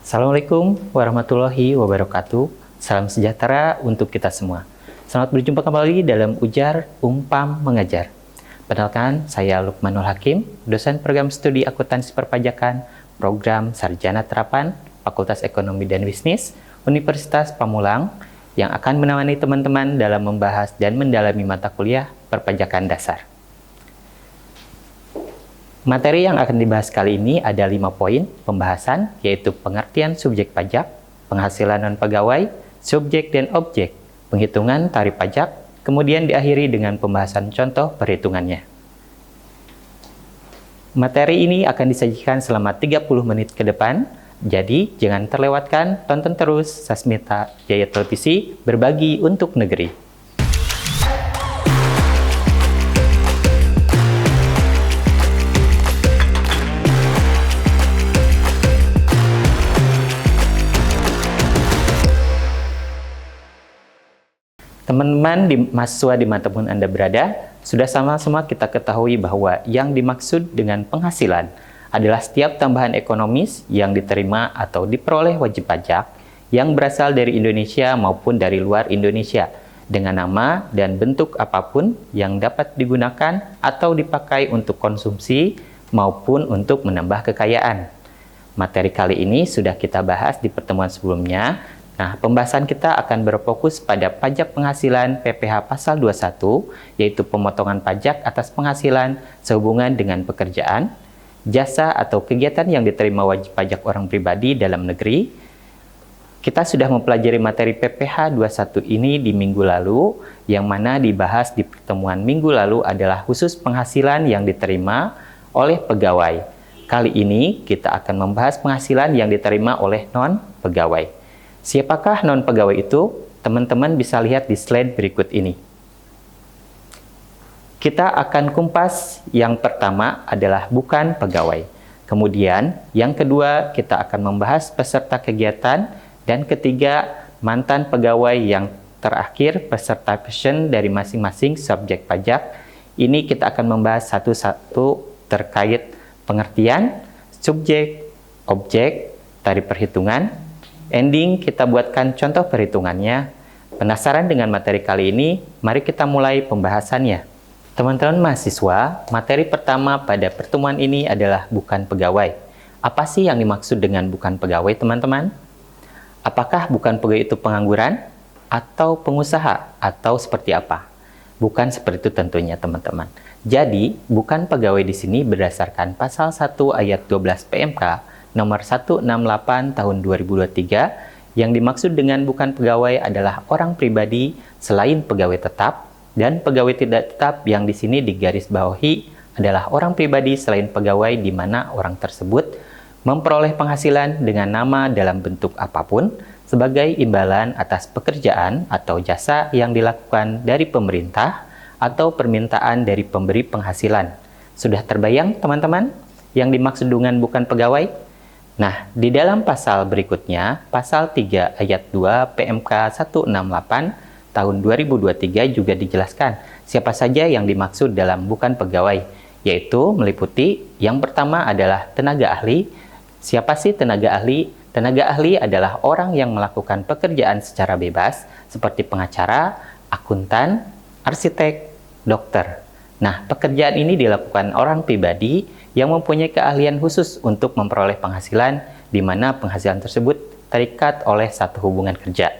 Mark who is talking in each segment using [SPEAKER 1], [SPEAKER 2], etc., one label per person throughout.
[SPEAKER 1] Assalamualaikum warahmatullahi wabarakatuh. Salam sejahtera untuk kita semua. Selamat berjumpa kembali dalam Ujar Umpam Mengajar. Perkenalkan, saya Lukmanul Hakim, dosen program studi akuntansi perpajakan, program Sarjana Terapan, Fakultas Ekonomi dan Bisnis, Universitas Pamulang, yang akan menemani teman-teman dalam membahas dan mendalami mata kuliah perpajakan dasar. Materi yang akan dibahas kali ini ada 5 poin pembahasan, yaitu pengertian subjek pajak, penghasilan non-pegawai, subjek dan objek, penghitungan tarif pajak, kemudian diakhiri dengan pembahasan contoh perhitungannya. Materi ini akan disajikan selama 30 menit ke depan, jadi jangan terlewatkan, tonton terus Sasmita Jaya Televisi Berbagi untuk Negeri. Teman-teman mahasiswa dimanapun Anda berada, sudah sama-sama kita ketahui bahwa yang dimaksud dengan penghasilan adalah setiap tambahan ekonomis yang diterima atau diperoleh wajib pajak yang berasal dari Indonesia maupun dari luar Indonesia dengan nama dan bentuk apapun yang dapat digunakan atau dipakai untuk konsumsi maupun untuk menambah kekayaan. Materi kali ini sudah kita bahas di pertemuan sebelumnya. Nah, pembahasan kita akan berfokus pada pajak penghasilan PPh Pasal 21, yaitu pemotongan pajak atas penghasilan sehubungan dengan pekerjaan, jasa atau kegiatan yang diterima wajib pajak orang pribadi dalam negeri. Kita sudah mempelajari materi PPh 21 ini di minggu lalu, yang mana dibahas di pertemuan minggu lalu adalah khusus penghasilan yang diterima oleh pegawai. Kali ini kita akan membahas penghasilan yang diterima oleh non-pegawai. Siapakah non-pegawai itu? Teman-teman bisa lihat di slide berikut ini. Kita akan kumpas yang pertama adalah bukan pegawai. Kemudian yang kedua kita akan membahas peserta kegiatan. Dan ketiga mantan pegawai, yang terakhir peserta pensiun dari masing-masing subjek pajak. Ini kita akan membahas satu-satu terkait pengertian, subjek, objek, tarif perhitungan. Ending kita buatkan contoh perhitungannya. Penasaran dengan materi kali ini? Mari kita mulai pembahasannya. Teman-teman mahasiswa, materi pertama pada pertemuan ini adalah bukan pegawai. Apa sih yang dimaksud dengan bukan pegawai, teman-teman? Apakah bukan pegawai itu pengangguran? Atau pengusaha? Atau seperti apa? Bukan seperti itu tentunya, teman-teman. Jadi, bukan pegawai di sini berdasarkan pasal 1 ayat 12 PMK nomor 168 tahun 2023, yang dimaksud dengan bukan pegawai adalah orang pribadi selain pegawai tetap, dan pegawai tidak tetap yang di sini digarisbawahi adalah orang pribadi selain pegawai di mana orang tersebut memperoleh penghasilan dengan nama dalam bentuk apapun sebagai imbalan atas pekerjaan atau jasa yang dilakukan dari pemerintah atau permintaan dari pemberi penghasilan. Sudah terbayang, teman-teman, yang dimaksud dengan bukan pegawai? Nah, di dalam pasal berikutnya, pasal 3 ayat 2 PMK 168 tahun 2023 juga dijelaskan siapa saja yang dimaksud dalam bukan pegawai, yaitu meliputi yang pertama adalah tenaga ahli. Siapa sih tenaga ahli? Tenaga ahli adalah orang yang melakukan pekerjaan secara bebas seperti pengacara, akuntan, arsitek, dokter. Nah, pekerjaan ini dilakukan orang pribadi yang mempunyai keahlian khusus untuk memperoleh penghasilan, di mana penghasilan tersebut terikat oleh satu hubungan kerja.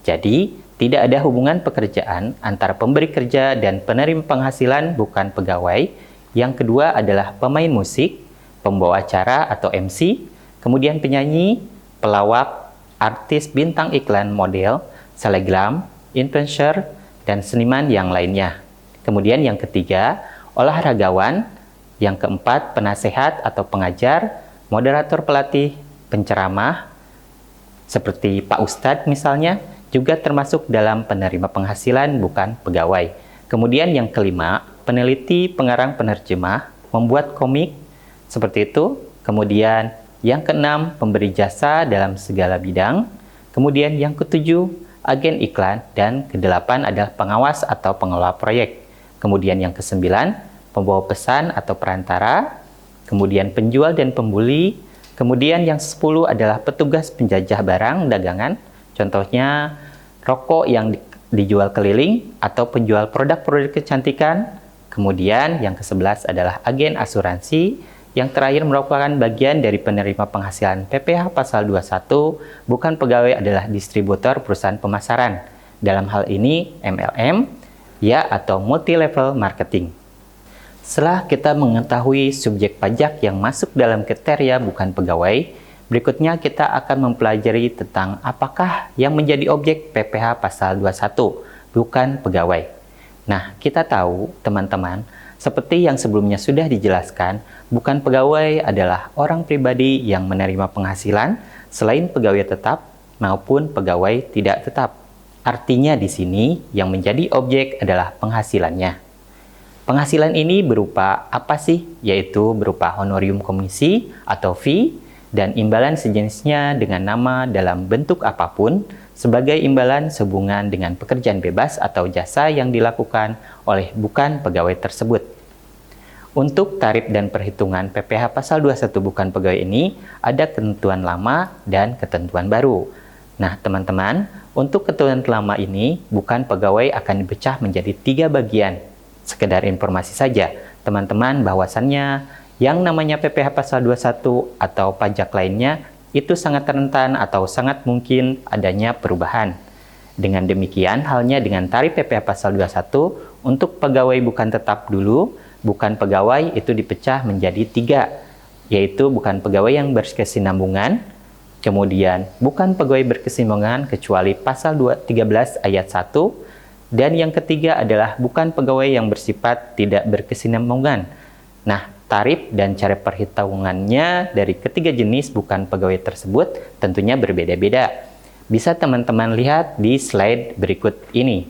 [SPEAKER 1] Jadi, tidak ada hubungan pekerjaan antara pemberi kerja dan penerima penghasilan bukan pegawai. Yang kedua adalah pemain musik, pembawa acara atau MC, kemudian penyanyi, pelawak, artis bintang iklan, model, selebgram, influencer, dan seniman yang lainnya. Kemudian yang ketiga, olahragawan. Yang keempat, penasehat atau pengajar, moderator pelatih, penceramah, seperti Pak Ustadz misalnya, juga termasuk dalam penerima penghasilan bukan pegawai. Kemudian yang kelima, peneliti, pengarang, penerjemah, membuat komik, seperti itu. Kemudian yang keenam, pemberi jasa dalam segala bidang. Kemudian yang ketujuh, agen iklan. Dan kedelapan adalah pengawas atau pengelola proyek. Kemudian yang kesembilan, pembawa pesan atau perantara, kemudian penjual dan pembeli, Kemudian yang 10 adalah petugas penjajah barang dagangan, contohnya rokok yang dijual keliling atau penjual produk-produk kecantikan. Kemudian yang ke-11 adalah agen asuransi, yang terakhir merupakan bagian dari penerima penghasilan PPh pasal 21, bukan pegawai adalah distributor perusahaan pemasaran. Dalam hal ini MLM, ya atau multi-level marketing. Setelah kita mengetahui subjek pajak yang masuk dalam kriteria bukan pegawai, berikutnya kita akan mempelajari tentang apakah yang menjadi objek PPh pasal 21, bukan pegawai. Nah, kita tahu teman-teman, seperti yang sebelumnya sudah dijelaskan, bukan pegawai adalah orang pribadi yang menerima penghasilan selain pegawai tetap maupun pegawai tidak tetap. Artinya di sini yang menjadi objek adalah penghasilannya. Penghasilan ini berupa apa sih? Yaitu berupa honorium komisi atau fee dan imbalan sejenisnya dengan nama dalam bentuk apapun sebagai imbalan sehubungan dengan pekerjaan bebas atau jasa yang dilakukan oleh bukan pegawai tersebut. Untuk tarif dan perhitungan PPh pasal 21 bukan pegawai ini ada ketentuan lama dan ketentuan baru. Nah teman-teman, untuk ketentuan lama ini bukan pegawai akan dipecah menjadi 3 bagian. Sekedar informasi saja, teman-teman, bahwasannya yang namanya PPh pasal 21 atau pajak lainnya itu sangat rentan atau sangat mungkin adanya perubahan. Dengan demikian, halnya dengan tarif PPh pasal 21, untuk pegawai bukan tetap dulu, bukan pegawai itu dipecah menjadi 3, yaitu bukan pegawai yang berkesinambungan, kemudian bukan pegawai berkesinambungan kecuali pasal 13 ayat 1, dan yang ketiga adalah bukan pegawai yang bersifat tidak berkesinambungan. Nah, tarif dan cara perhitungannya dari ketiga jenis bukan pegawai tersebut tentunya berbeda-beda. Bisa teman-teman lihat di slide berikut ini.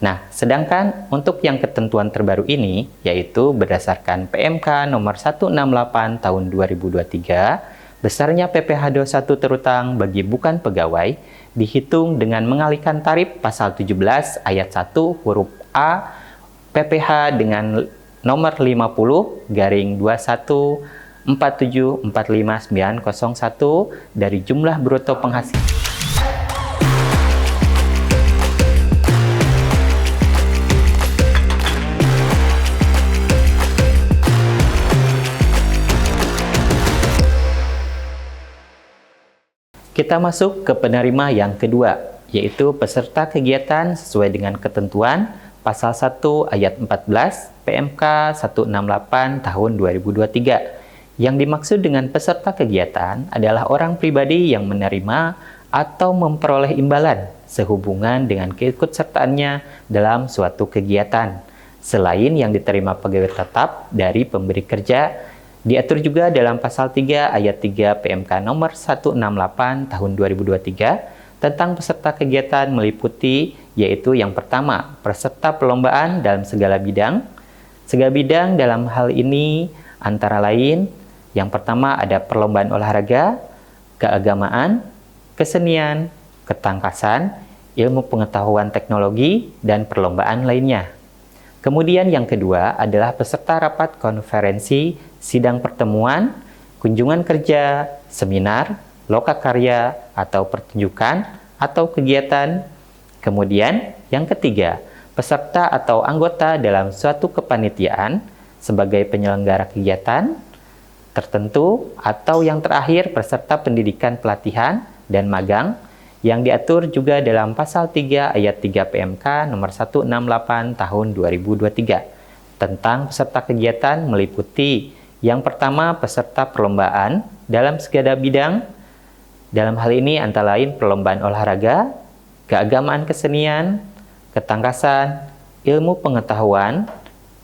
[SPEAKER 1] Nah, sedangkan untuk yang ketentuan terbaru ini, yaitu berdasarkan PMK nomor 168 tahun 2023, besarnya PPh 21 terutang bagi bukan pegawai dihitung dengan mengalihkan tarif pasal 17 ayat 1 huruf A PPh dengan nomor 50-21-47-45901 dari jumlah bruto penghasilan. Kita masuk ke penerima yang kedua, yaitu peserta kegiatan sesuai dengan ketentuan Pasal 1 Ayat 14 PMK 168 tahun 2023. Yang dimaksud dengan peserta kegiatan adalah orang pribadi yang menerima atau memperoleh imbalan sehubungan dengan keikutsertaannya dalam suatu kegiatan, selain yang diterima pegawai tetap dari pemberi kerja. Diatur juga dalam Pasal 3 Ayat 3 PMK nomor 168 tahun 2023 tentang peserta kegiatan meliputi, yaitu yang pertama, peserta perlombaan dalam segala bidang. Segala bidang dalam hal ini antara lain, yang pertama ada perlombaan olahraga, keagamaan, kesenian, ketangkasan, ilmu pengetahuan teknologi, dan perlombaan lainnya. Kemudian yang kedua adalah peserta rapat konferensi, sidang pertemuan, kunjungan kerja, seminar, lokakarya, atau pertunjukan, atau kegiatan. Kemudian yang ketiga, peserta atau anggota dalam suatu kepanitiaan sebagai penyelenggara kegiatan tertentu, atau yang terakhir peserta pendidikan pelatihan dan magang yang diatur juga dalam Pasal 3 Ayat 3 PMK nomor 168 tahun 2023 tentang peserta kegiatan meliputi yang pertama peserta perlombaan dalam segala bidang. Dalam hal ini antara lain perlombaan olahraga, keagamaan kesenian, ketangkasan, ilmu pengetahuan,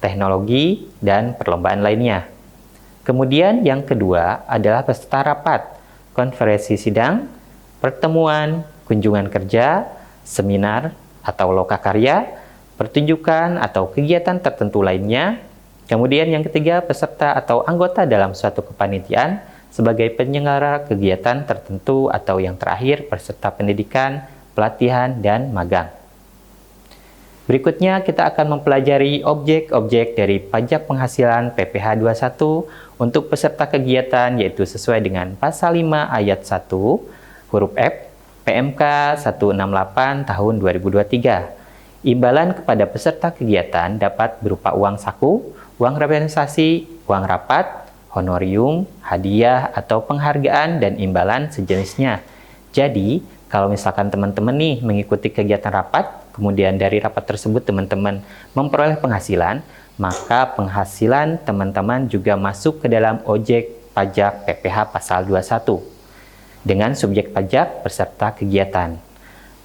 [SPEAKER 1] teknologi, dan perlombaan lainnya. Kemudian yang kedua adalah peserta rapat, konferensi sidang, pertemuan, kunjungan kerja, seminar atau lokakarya, pertunjukan atau kegiatan tertentu lainnya. Kemudian yang ketiga, peserta atau anggota dalam suatu kepanitiaan sebagai penyelenggara kegiatan tertentu, atau yang terakhir, peserta pendidikan, pelatihan, dan magang. Berikutnya kita akan mempelajari objek-objek dari pajak penghasilan PPh 21 untuk peserta kegiatan, yaitu sesuai dengan pasal 5 ayat 1 huruf F PMK 168 tahun 2023. Imbalan kepada peserta kegiatan dapat berupa uang saku, uang representasi, uang rapat, honorium, hadiah, atau penghargaan dan imbalan sejenisnya. Jadi, kalau misalkan teman-teman nih mengikuti kegiatan rapat, kemudian dari rapat tersebut teman-teman memperoleh penghasilan, maka penghasilan teman-teman juga masuk ke dalam objek pajak PPh pasal 21 dengan subjek pajak peserta kegiatan.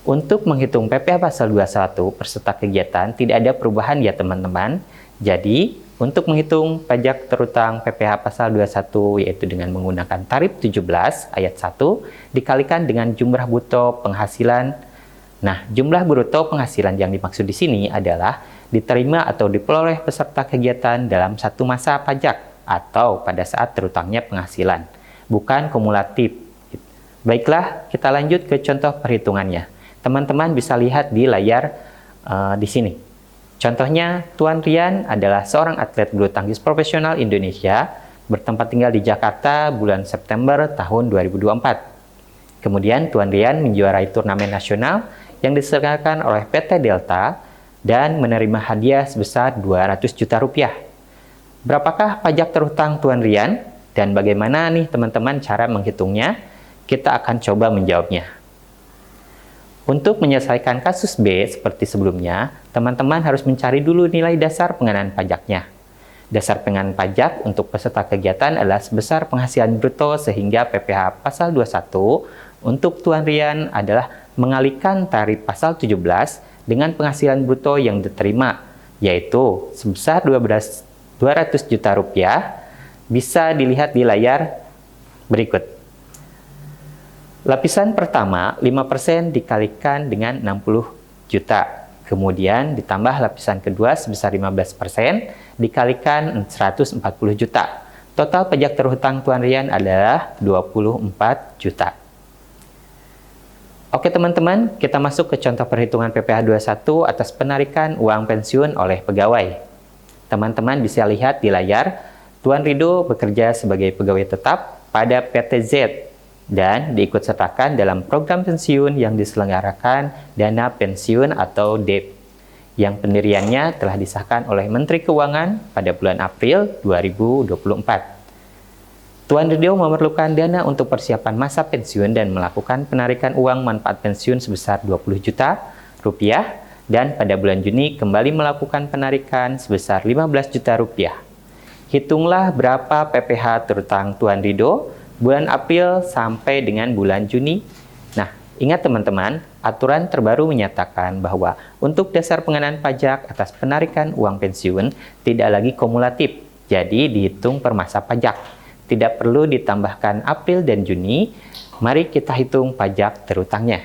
[SPEAKER 1] Untuk menghitung PPh pasal 21 peserta kegiatan tidak ada perubahan ya teman-teman. Jadi, untuk menghitung pajak terutang PPh pasal 21 yaitu dengan menggunakan tarif 17 ayat 1 dikalikan dengan jumlah bruto penghasilan. Nah, jumlah bruto penghasilan yang dimaksud di sini adalah diterima atau diperoleh peserta kegiatan dalam satu masa pajak atau pada saat terutangnya penghasilan, bukan kumulatif. Baiklah, kita lanjut ke contoh perhitungannya. Teman-teman bisa lihat di layar di sini. Contohnya, Tuan Rian adalah seorang atlet bulu tangkis profesional Indonesia bertempat tinggal di Jakarta bulan September tahun 2024. Kemudian Tuan Rian menjuarai turnamen nasional yang diselenggarakan oleh PT Delta dan menerima hadiah sebesar 200 juta rupiah. Berapakah pajak terhutang Tuan Rian dan bagaimana nih teman-teman cara menghitungnya? Kita akan coba menjawabnya. Untuk menyelesaikan kasus B seperti sebelumnya, teman-teman harus mencari dulu nilai dasar pengenaan pajaknya. Dasar pengenaan pajak untuk peserta kegiatan adalah sebesar penghasilan bruto sehingga PPh pasal 21 untuk Tuan Rian adalah mengalihkan tarif pasal 17 dengan penghasilan bruto yang diterima, yaitu sebesar 200 juta rupiah, bisa dilihat di layar berikut. Lapisan pertama, 5% dikalikan dengan 60 juta. Kemudian ditambah lapisan kedua sebesar 15% dikalikan 140 juta. Total pajak terhutang Tuan Rian adalah 24 juta. Oke teman-teman, kita masuk ke contoh perhitungan PPh 21 atas penarikan uang pensiun oleh pegawai. Teman-teman bisa lihat di layar, Tuan Rido bekerja sebagai pegawai tetap pada PT Z dan diikutsertakan dalam program pensiun yang diselenggarakan Dana Pensiun atau DEP yang pendiriannya telah disahkan oleh Menteri Keuangan pada bulan April 2024. Tuan Rido memerlukan dana untuk persiapan masa pensiun dan melakukan penarikan uang manfaat pensiun sebesar 20 juta rupiah dan pada bulan Juni kembali melakukan penarikan sebesar 15 juta rupiah. Hitunglah berapa PPh terutang Tuan Rido bulan April sampai dengan bulan Juni. Nah, ingat teman-teman, aturan terbaru menyatakan bahwa untuk dasar pengenaan pajak atas penarikan uang pensiun tidak lagi kumulatif, jadi dihitung per masa pajak. Tidak perlu ditambahkan April dan Juni, mari kita hitung pajak terutangnya.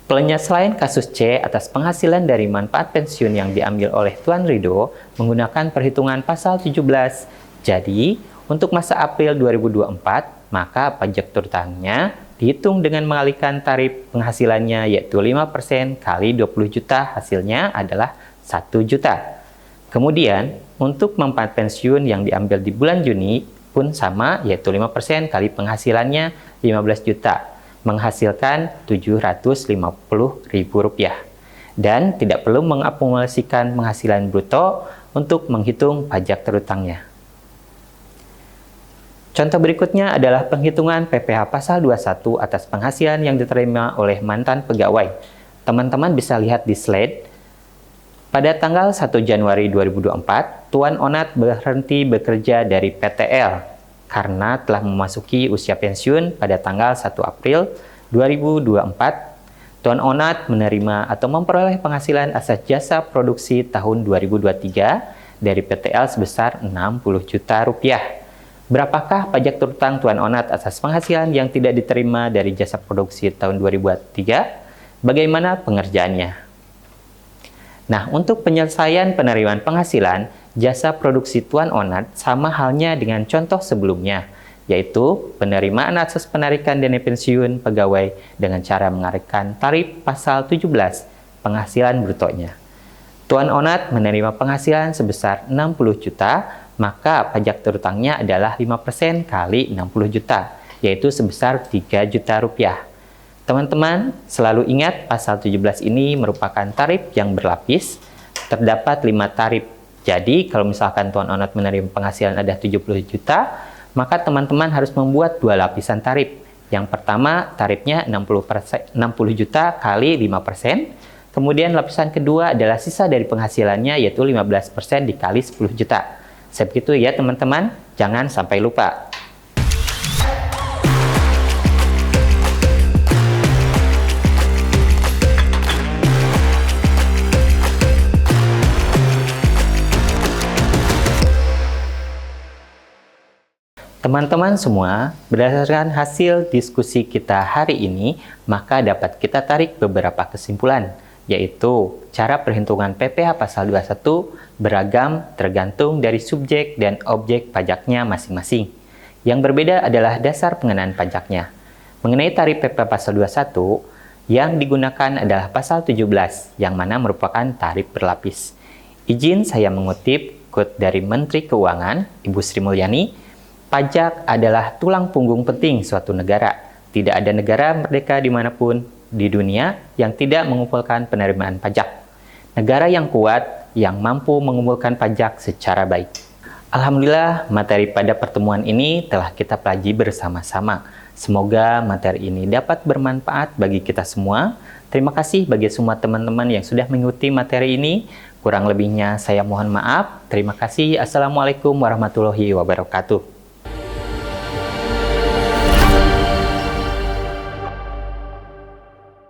[SPEAKER 1] Penyelesaian kasus C atas penghasilan dari manfaat pensiun yang diambil oleh Tuan Rido menggunakan perhitungan pasal 17. Jadi, untuk masa April 2024, maka pajak terutangnya dihitung dengan mengalihkan tarif penghasilannya yaitu 5% kali 20 juta, hasilnya adalah 1 juta. Kemudian, untuk manfaat pensiun yang diambil di bulan Juni pun sama yaitu 5% kali penghasilannya 15 juta, menghasilkan Rp750.000. Dan tidak perlu mengakumulasikan penghasilan bruto untuk menghitung pajak terutangnya. Contoh berikutnya adalah penghitungan PPh pasal 21 atas penghasilan yang diterima oleh mantan pegawai. Teman-teman bisa lihat di slide. Pada tanggal 1 Januari 2024, Tuan Onat berhenti bekerja dari PTL karena telah memasuki usia pensiun pada tanggal 1 April 2024. Tuan Onat menerima atau memperoleh penghasilan atas jasa produksi tahun 2023 dari PTL sebesar 60 juta rupiah. Berapakah pajak terutang Tuan Onat atas penghasilan yang tidak diterima dari jasa produksi tahun 2023? Bagaimana pengerjaannya? Nah, untuk penyelesaian penerimaan penghasilan, jasa produksi Tuan Onat sama halnya dengan contoh sebelumnya, yaitu penerimaan atas penarikan dana pensiun pegawai dengan cara mengarahkan tarif pasal 17. penghasilan brutonya. Tuan Onat menerima penghasilan sebesar 60 juta, maka pajak terutangnya adalah 5% kali 60 juta, yaitu sebesar 3 juta rupiah. Teman-teman, selalu ingat pasal 17 ini merupakan tarif yang berlapis, terdapat 5 tarif. Jadi, kalau misalkan Tuan Onat menerima penghasilan ada 70 juta, maka teman-teman harus membuat 2 lapisan tarif. Yang pertama, tarifnya 60 juta kali 5%. Kemudian lapisan kedua adalah sisa dari penghasilannya, yaitu 15% dikali 10 juta. Seperti itu ya teman-teman, jangan sampai lupa. Teman-teman semua, berdasarkan hasil diskusi kita hari ini, maka dapat kita tarik beberapa kesimpulan, yaitu cara perhitungan PPh pasal 21 beragam tergantung dari subjek dan objek pajaknya masing-masing. Yang berbeda adalah dasar pengenaan pajaknya. Mengenai tarif PPh pasal 21, yang digunakan adalah pasal 17, yang mana merupakan tarif berlapis. Izin saya mengutip quote dari Menteri Keuangan, Ibu Sri Mulyani, "Pajak adalah tulang punggung penting suatu negara. Tidak ada negara merdeka dimanapun di dunia yang tidak mengumpulkan penerimaan pajak. Negara yang kuat, yang mampu mengumpulkan pajak secara baik." Alhamdulillah, materi pada pertemuan ini telah kita pelajari bersama-sama. Semoga materi ini dapat bermanfaat bagi kita semua. Terima kasih bagi semua teman-teman yang sudah mengikuti materi ini. Kurang lebihnya saya mohon maaf. Terima kasih. Assalamualaikum warahmatullahi wabarakatuh.